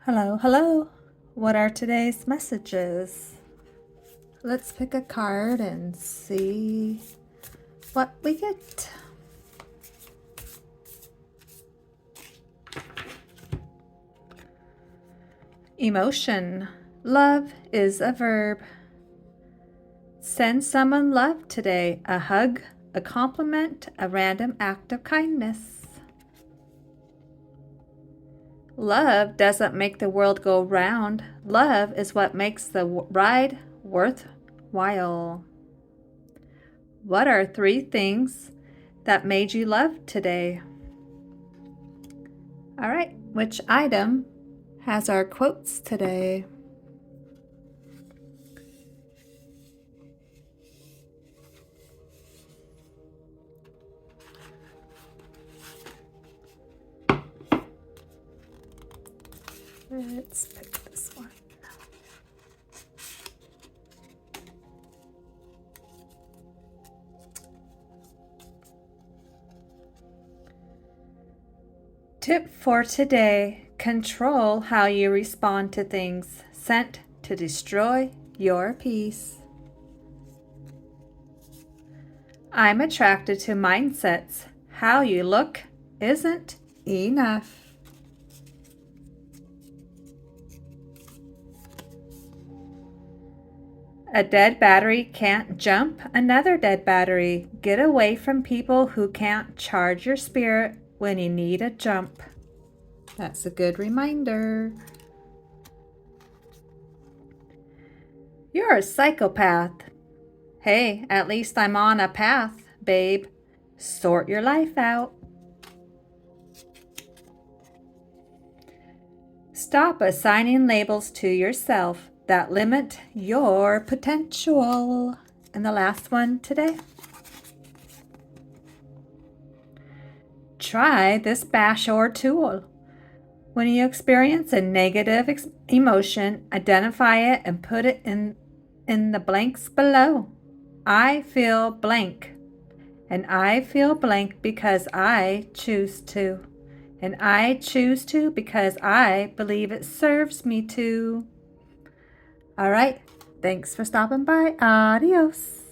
Hello, hello. What are today's messages? Let's pick a card and see what we get. Emotion. Love is a verb. Send someone love today. A hug, a compliment, a random act of kindness. Love doesn't make the world go round. Love is what makes the ride worthwhile. What are 3 things that made you love today? All right, which item has our quotes today? Let's pick this one. Tip for today: control how you respond to things sent to destroy your peace. I'm attracted to mindsets. How you look isn't enough. A dead battery can't jump another dead battery. Get away from people who can't charge your spirit when you need a jump. That's a good reminder. You're a psychopath. Hey, at least I'm on a path, babe. Sort your life out. Stop assigning labels to yourself that limit your potential. And the last one today. Try this bash or tool. When you experience a negative emotion, identify it and put it in the blanks below. I feel blank. And I feel blank because I choose to. And I choose to because I believe it serves me to. All right. Thanks for stopping by. Adios.